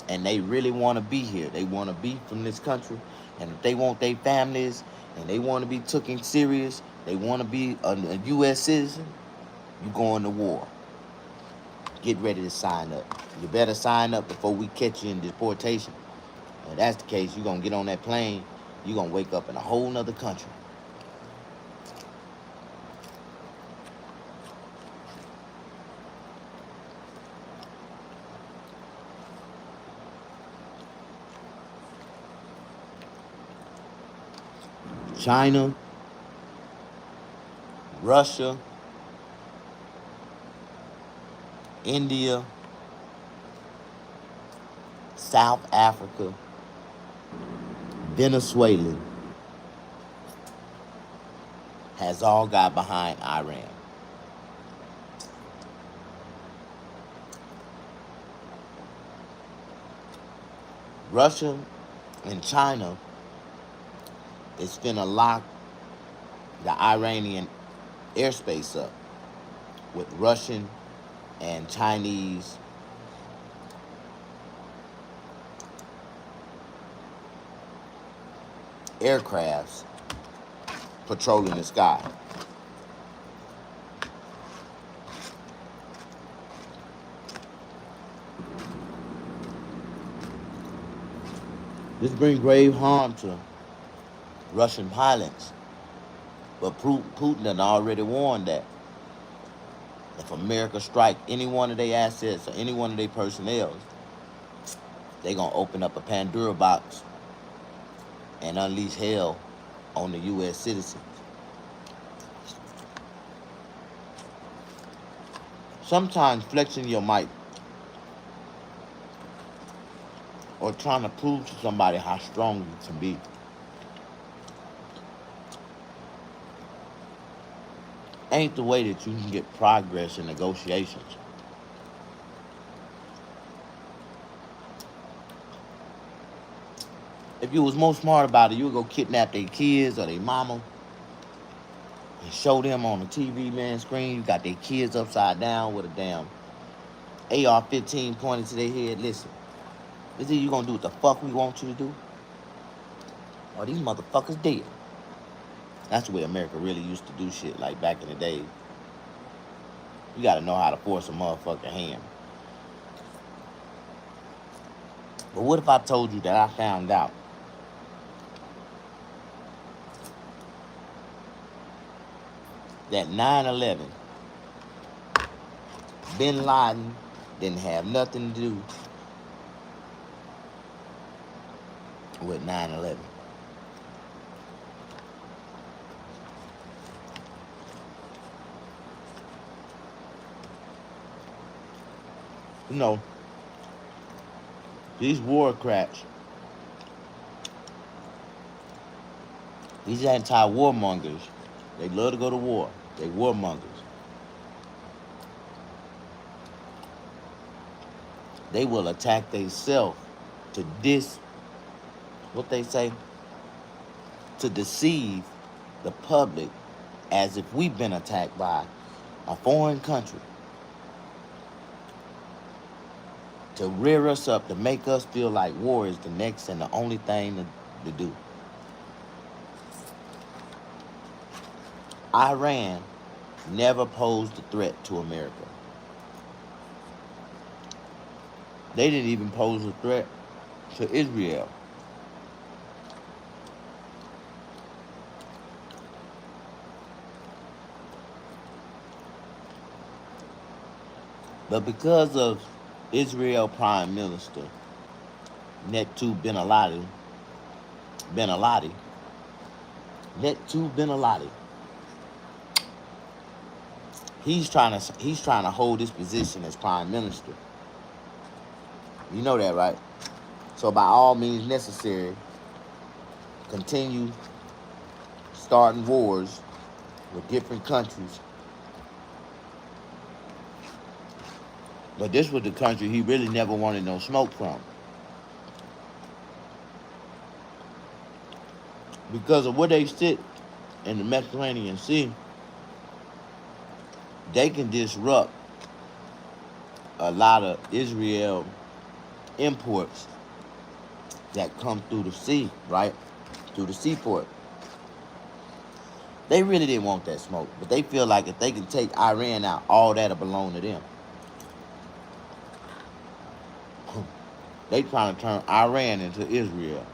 And they really want to be here. They want to be from this country. And if they want their families and they want to be taken serious, they want to be a U.S. citizen, you going to war. Get ready to sign up. You better sign up before we catch you in deportation. And if that's the case, you're going to get on that plane, you're going to wake up in a whole nother country. China, Russia, India, South Africa, Venezuela has all got behind Iran. Russia and China is finna lock the Iranian airspace up with Russian and Chinese aircrafts patrolling the sky. This brings grave harm to Russian pilots, but Putin had already warned that if America strike any one of their assets or any one of their personnel, they're going to open up a Pandora box and unleash hell on the U.S. citizens. Sometimes flexing your might or trying to prove to somebody how strong you can be ain't the way that you can get progress in negotiations. If you was more smart about it, you would go kidnap their kids or their mama and show them on the TV, man, screen. You got their kids upside down with a damn AR-15 pointed to their head. Listen, this is you gonna do what the fuck we want you to do, or these motherfuckers dead. That's the way America really used to do shit, like back in the day. You gotta know how to force a motherfucking hand. But what if I told you that I found out that 9/11, Bin Laden didn't have nothing to do with 9/11? You know, these warcrats, these anti-warmongers, they love to go to war. They warmongers. They will attack themselves to what they say, to deceive the public as if we've been attacked by a foreign country, to rear us up, to make us feel like war is the next and the only thing to do. Iran never posed a threat to America. They didn't even pose a threat to Israel. But because of Israel Prime Minister Netu Ben Laden Ben-Aladi, Ben-Aladi, he's trying to hold his position as prime minister. You know that, right? So by all means necessary, continue starting wars with different countries. But this was the country he really never wanted no smoke from. Because of where they sit in the Mediterranean Sea, they can disrupt a lot of Israel imports that come through the sea, right? Through the seaport. They really didn't want that smoke, but they feel like if they can take Iran out, all that'll belong to them. They trying to turn Iran into Israel.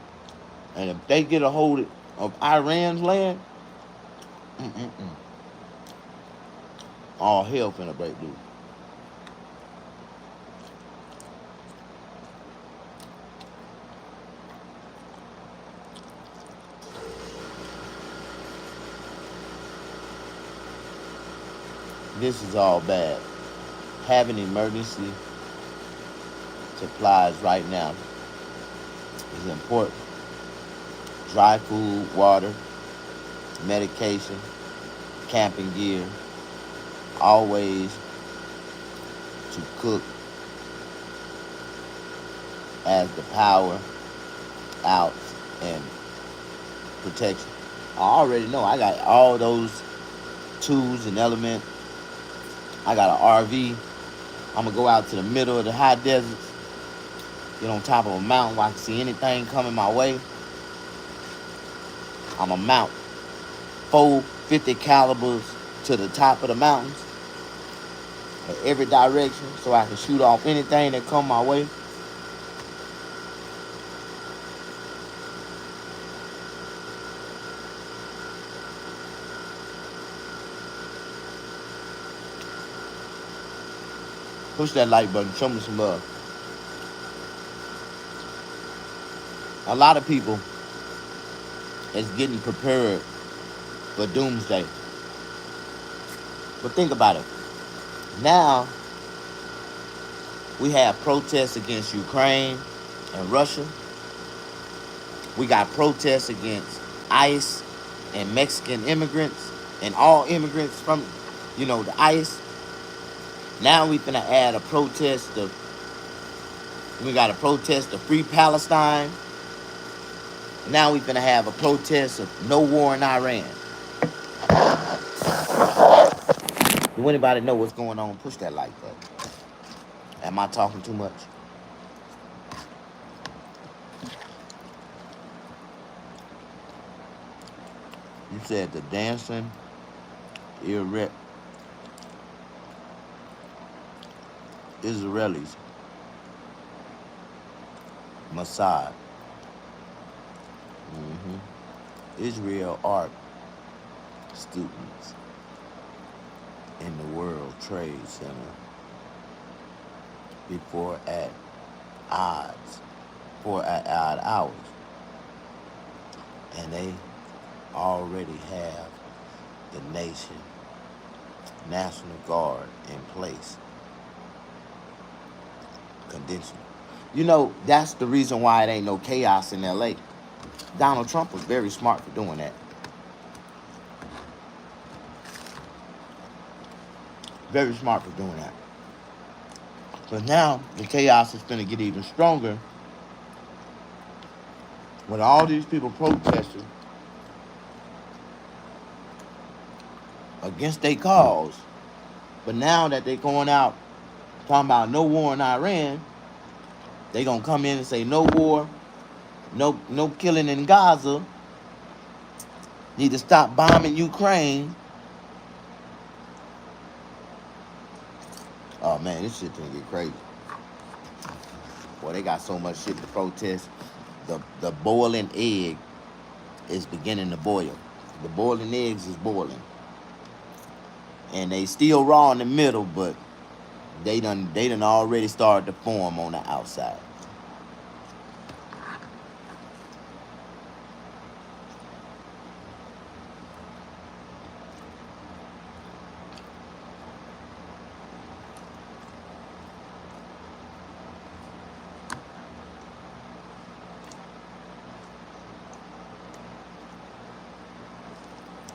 And if they get a hold of Iran's land, all hell finna break loose. This is all bad. Having emergency supplies right now is important. Dry food, water, medication, camping gear, always to cook as the power out and protection. I already know I got all those tools and elements. I got an RV. I'm gonna go out to the middle of the high deserts, get on top of a mountain where I can see anything coming my way. I'm gonna mount 450 calibers to the top of the mountains in every direction so I can shoot off anything that come my way. Push that like button. Show me some love. A lot of people is getting prepared for Doomsday. But think about it. Now, we have protests against Ukraine and Russia. We got protests against ICE and Mexican immigrants and all immigrants from, the ICE. Now we finna add a protest we got a protest of free Palestine. Now we finna have a protest of no war in Iran. Do anybody know what's going on? Push that like button. Am I talking too much? You said the dancing Israelis Mossad. Israel art students in the World Trade Center before at odd hours. And they already have the National Guard in place. Condition. That's the reason why it ain't no chaos in LA. Donald Trump was very smart for doing that. Very smart for doing that. But now the chaos is going to get even stronger when all these people protesting against their cause. But now that they're going out talking about no war in Iran, they going to come in and say no war, no killing in Gaza, need to stop bombing Ukraine. Oh man, this shit gonna get crazy. Boy, they got so much shit to protest. The boiling egg is beginning to boil. The boiling eggs is boiling. And they still raw in the middle, but they done already started to form on the outside.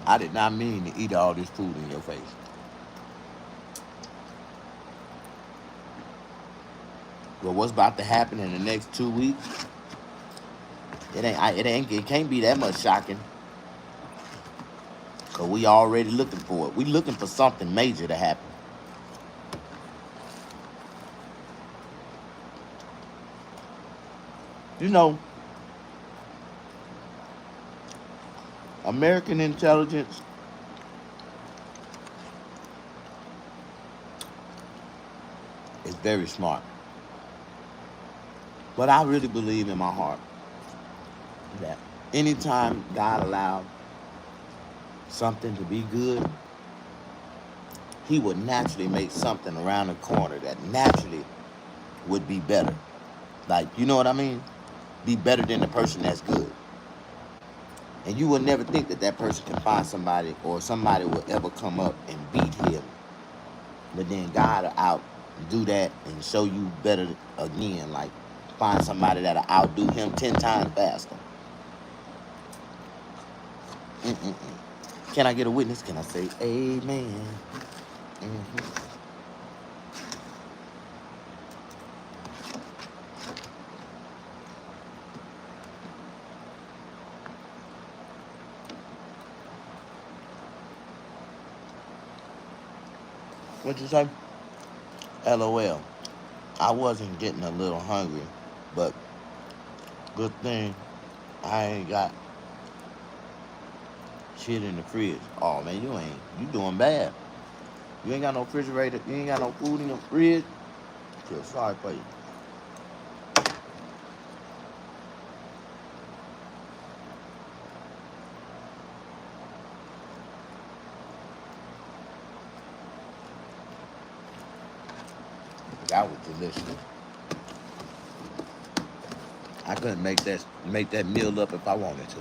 I did not mean to eat all this food in your face. But what's about to happen in the next 2 weeks? It can't be that much shocking. Cause we already looking for it. We looking for something major to happen. You know, American intelligence is very smart. But I really believe in my heart that anytime God allowed something to be good, he would naturally make something around the corner that naturally would be better. Like, you know what I mean? Be better than the person that's good. And you will never think that that person can find somebody or somebody will ever come up and beat him. But then God will out do that and show you better again. Like, find somebody that'll outdo him 10 times faster. Can I get a witness? Can I say amen? Mm-hmm. What you say? LOL. I wasn't getting a little hungry, but good thing I ain't got shit in the fridge. Oh man, you doing bad. You ain't got no refrigerator, you ain't got no food in your fridge. Feel sorry for you. That was delicious. I couldn't make that meal up if I wanted to.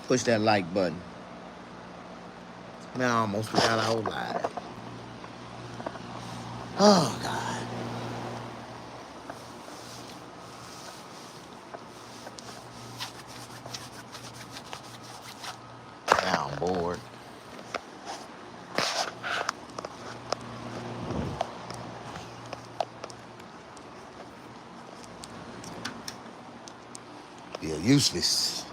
Push that like button. Man, I almost forgot I was live. Oh, God. Now I'm bored. Feel useless.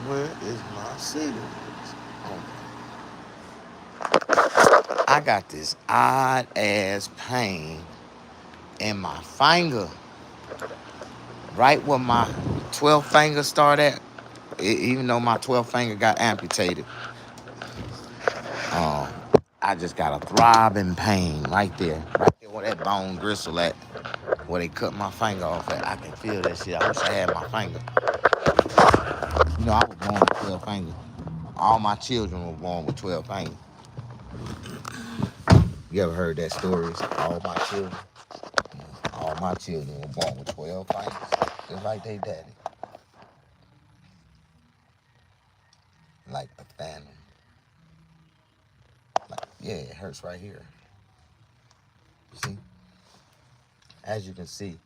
Where is my cigarettes? Oh, I got this odd ass pain in my finger, right where my 12th finger start at. Even though my 12th finger got amputated, um, I just got a throbbing pain right there where that bone gristle at, where they cut my finger off at. I can feel that shit. I wish I had my finger. You know, I was born with 12 fingers. All my children were born with 12 fingers. You ever heard that story? All my children were born with 12 fingers, just like they daddy. Like the phantom. Like, yeah, it hurts right here. See? As you can see,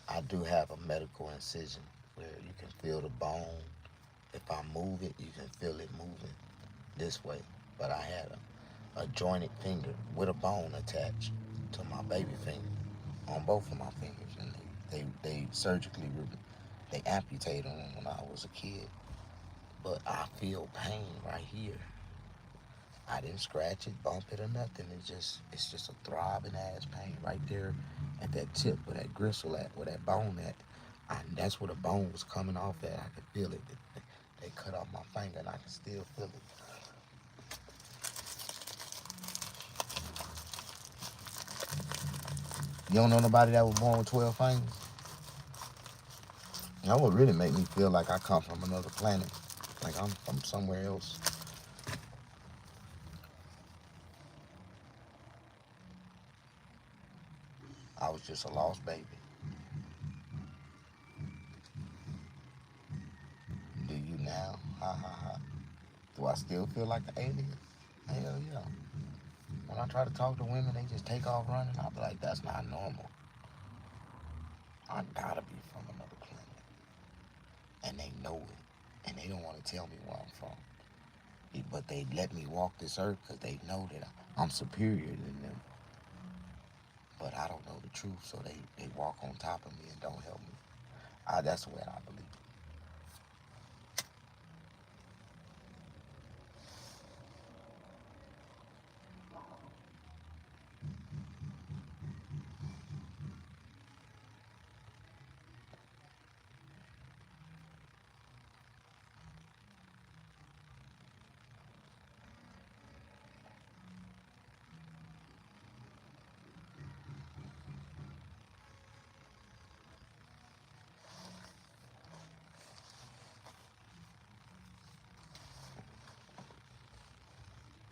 I do have a medical incision where you can feel the bone. If I move it, you can feel it moving this way. But I had a jointed finger with a bone attached to my baby finger on both of my fingers, and they surgically they amputated them when I was a kid. But I feel pain right here. I didn't scratch it, bump it, or nothing. It's just a throbbing ass pain right there at that tip where that gristle at, where that bone at. That's where the bone was coming off at. I could feel it. They cut off my finger and I can still feel it. You don't know nobody that was born with 12 fingers? That would really make me feel like I come from another planet. Like I'm from somewhere else. I was just a lost baby. Do you now? Ha ha ha. Do I still feel like an alien? Hell yeah. When I try to talk to women, they just take off running. I'll be like, that's not normal. I gotta be from another planet. And they know it. And they don't want to tell me where I'm from. But they let me walk this earth because they know that I'm superior than them. But I don't know the truth, so they walk on top of me and don't help me. That's the way I believe.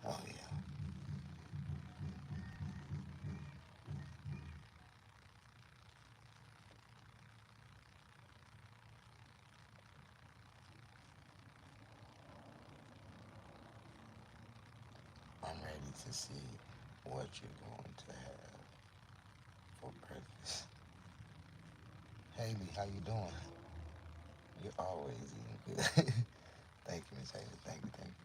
Oh yeah. I'm ready to see what you're going to have for breakfast. Haley, how you doing? You're always eating good. Thank you, Miss Haley. Thank you, thank you.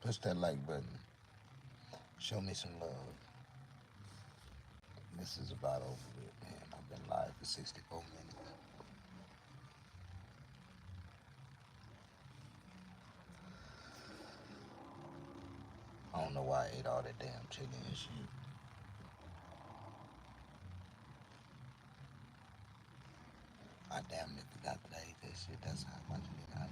Push that like button. Show me some love. This is about over with, man. I've been live for 64 minutes. I don't know why I ate all that damn chicken and shit. I damn near forgot that I ate that shit. That's how much I ate.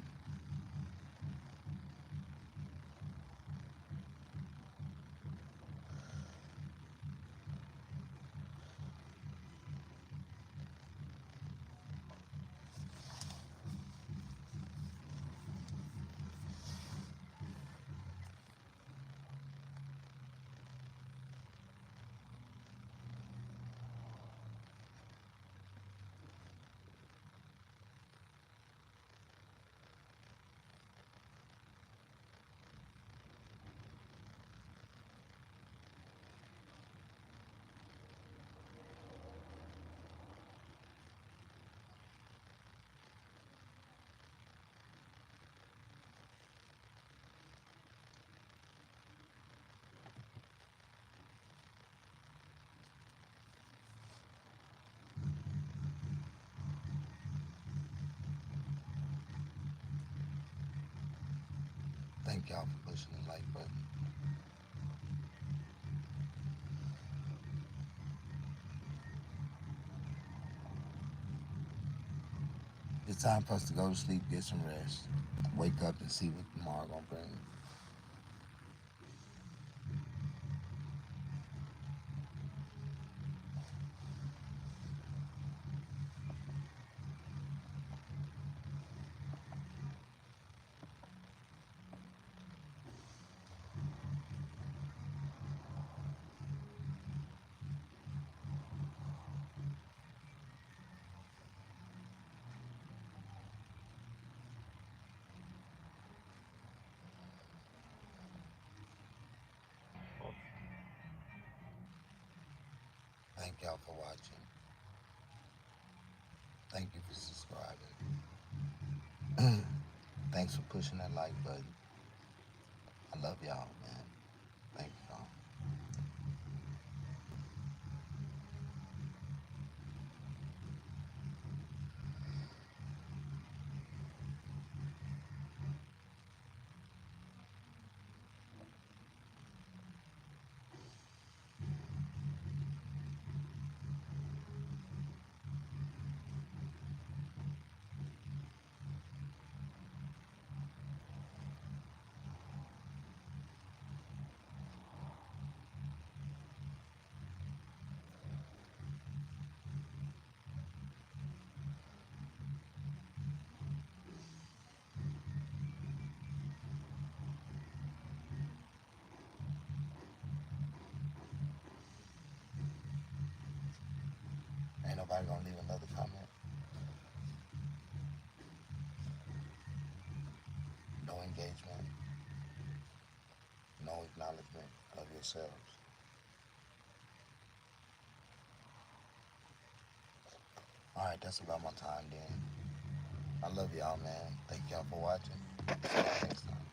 Thank y'all for pushing the like button. It's time for us to go to sleep, get some rest, wake up and see what tomorrow gonna bring. Thank y'all for watching. Thank you for subscribing. Thanks for pushing that like button. I love y'all, man. Thank y'all. Ain't nobody gonna leave another comment. No engagement. No acknowledgement of yourselves. Alright, that's about my time then. I love y'all, man. Thank y'all for watching. See y'all next time.